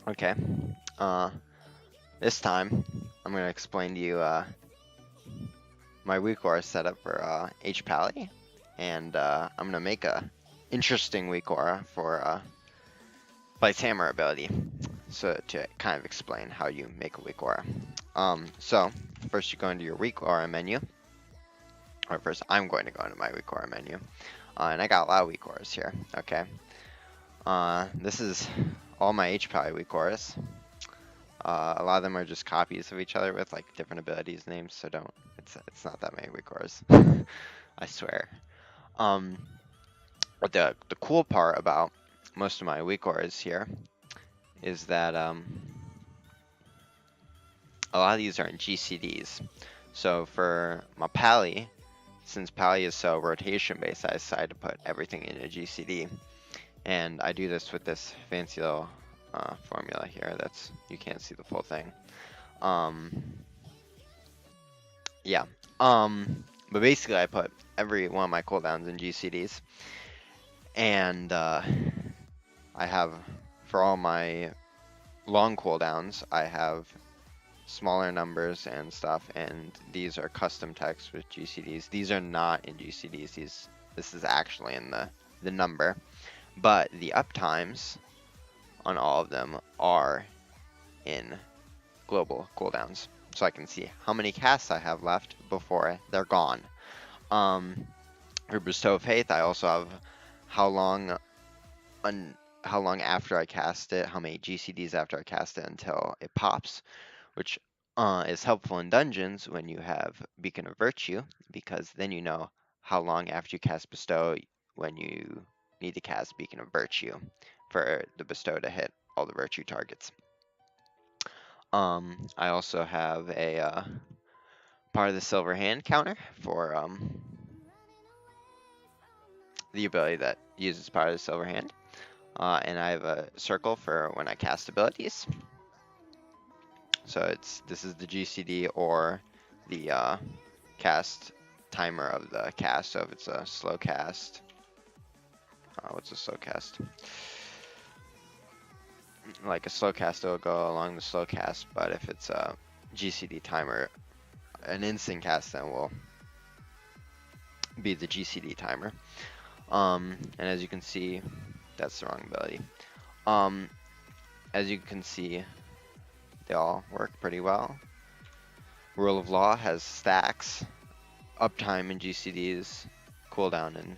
Okay. Uh, this time I'm gonna explain to you my weak aura setup for H Pally, and I'm gonna make a interesting weak aura for Blight's Hammer ability. So to kind of explain how you make a weak aura. So first you go into your weak aura menu, or first I'm going to go into my weak aura menu, and I got a lot of weak auras here. Okay. This is all my H Pally weak auras. A lot of them are just copies of each other with like different abilities names, so don't. It's not that many weak auras. I swear. Um, but the cool part about most of my weak auras here is that a lot of these are in GCDs. So for my Pally, since Pally is so rotation based, I decided to put everything in a GCD, and I do this with this fancy little formula here. That's you can't see the full thing. Um, Yeah. But basically, I put every one of my cooldowns in GCDs, and I have for all my long cooldowns, I have smaller numbers and stuff, and these are custom text with GCDs. These are not in GCDs. This is actually in the number, but the uptimes on all of them are in global cooldowns, so I can see how many casts I have left before they're gone. Um, For Bestow of Faith, I also have how long how long after I cast it, how many GCDs after I cast it until it pops, which is helpful in dungeons when you have Beacon of Virtue, because then you know how long after you cast Bestow when you need to cast Beacon of Virtue for the Bestow to hit all the Virtue targets. I also have a part of the Silver Hand counter for the ability that uses part of the Silver Hand. And I have a circle for when I cast abilities. So this is the GCD or the cast timer of the cast. So if it's a slow cast, what's a slow cast? Like a slow cast, it'll go along the slow cast. But if it's a GCD timer, an instant cast, then will be the GCD timer. And as you can see, that's the wrong ability. As you can see, they all work pretty well. Rule of Law has stacks, uptime in GCDs, cooldown in.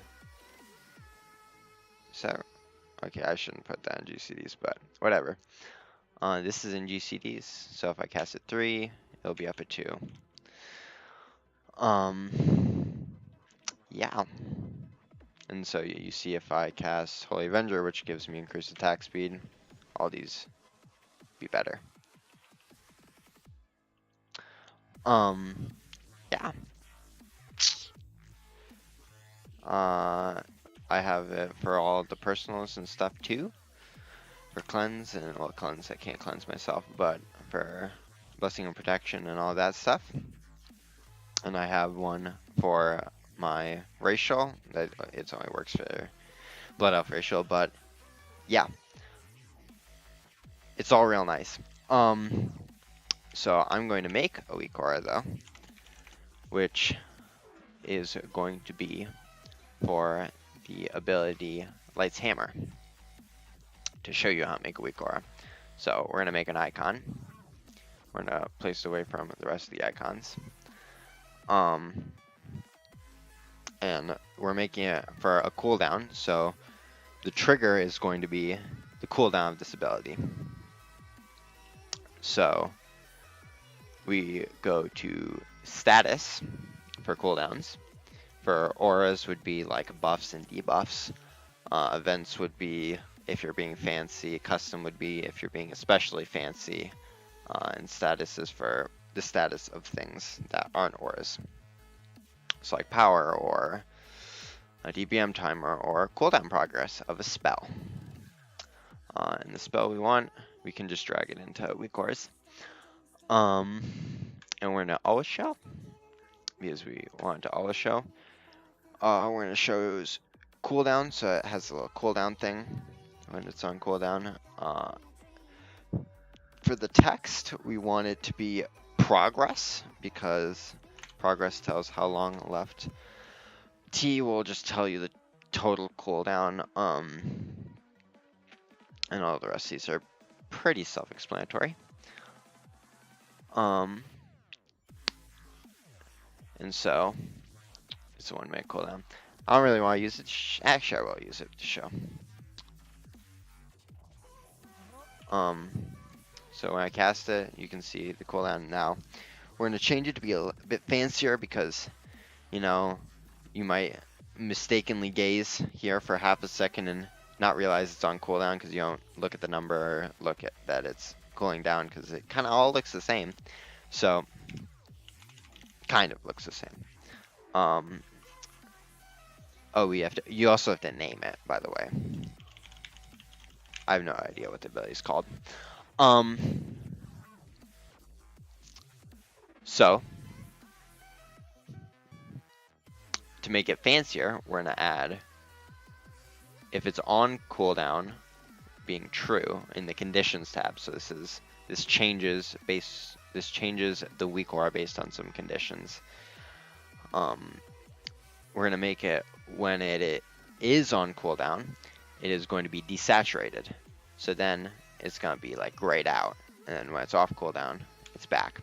So, okay, I shouldn't put that in GCDs, but whatever. This is in GCDs, so if I cast it 3, it'll be up at 2. Yeah. And so you see if I cast Holy Avenger, which gives me increased attack speed, all these be better. Yeah. I have it for all the personals and stuff too. For cleanse, and well, cleanse, I can't cleanse myself, but for blessing and protection and all that stuff. And I have one for my racial, that it only works for Blood Elf racial, but yeah, it's all real nice. So I'm going to make a weak aura though, which is going to be for the ability Light's Hammer to show you how to make a weak aura. So we're going to make an icon. We're going to place it away from the rest of the icons. And we're making it for a cooldown, so the trigger is going to be the cooldown of this ability. So we go to status for cooldowns. For auras would be like buffs and debuffs. Events would be if you're being fancy. Custom would be if you're being especially fancy. And status is for the status of things that aren't auras. So like power or a DBM timer or cooldown progress of a spell. And the spell we want, we can just drag it into weak auras. And we're gonna always show because we want to always show. We're gonna show cooldown, so it has a little cooldown thing when it's on cooldown. For the text, we want it to be progress, because progress tells how long left. T will just tell you the total cooldown. And all the rest of these are pretty self-explanatory. And so it's a 1 minute cooldown. I don't really want to use it. Actually, I will use it to show. So when I cast it, you can see the cooldown now. We're going to change it to be a bit fancier because, you know, you might mistakenly gaze here for half a second and not realize it's on cooldown because you don't look at the number or look at that it's cooling down, because it kind of all looks the same. So, kind of looks the same. Oh, you also have to name it, by the way. I have no idea what the ability is called. So, to make it fancier, we're going to add, if it's on cooldown, being true in the conditions tab. So this changes the weak aura based on some conditions. We're going to make it when it is on cooldown, it is going to be desaturated. So then it's going to be like grayed out. And then when it's off cooldown, it's back.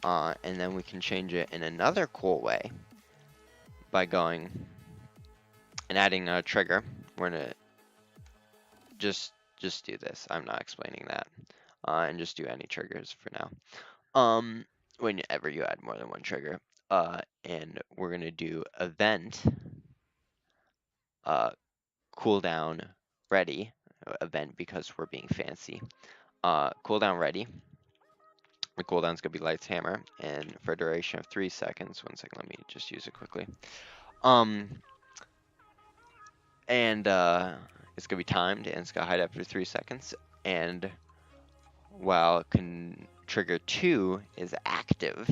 And then we can change it in another cool way by going and adding a trigger. We're going to just do this. I'm not explaining that. And just do any triggers for now. Whenever you add more than one trigger. And we're going to do event cooldown ready event, because we're being fancy. Cooldown ready. The cooldown's going to be Light's Hammer, and for a duration of 3 seconds. 1 second, let me just use it quickly. And it's going to be timed, and it's going to hide after 3 seconds. And while trigger 2 is active,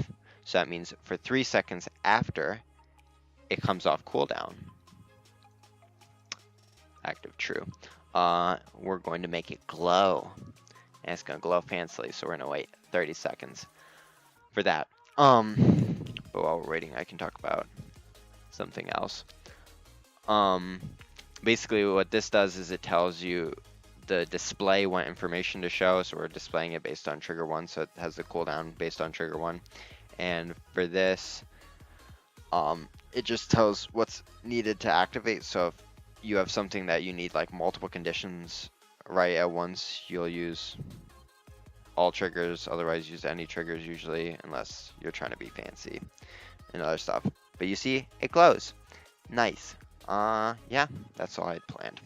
so that means for 3 seconds after it comes off cooldown, active true, we're going to make it glow. And it's going to glow fancily, so we're going to wait 30 seconds for that. But while we're waiting, I can talk about something else. Basically what this does is it tells you the display what information to show, so we're displaying it based on trigger 1, so it has the cooldown based on trigger 1. And for this, it just tells what's needed to activate. So if you have something that you need like multiple conditions right at once, you'll use all triggers, otherwise use any triggers usually, unless you're trying to be fancy and other stuff. But you see, it glows. Nice. Yeah, that's all I had planned.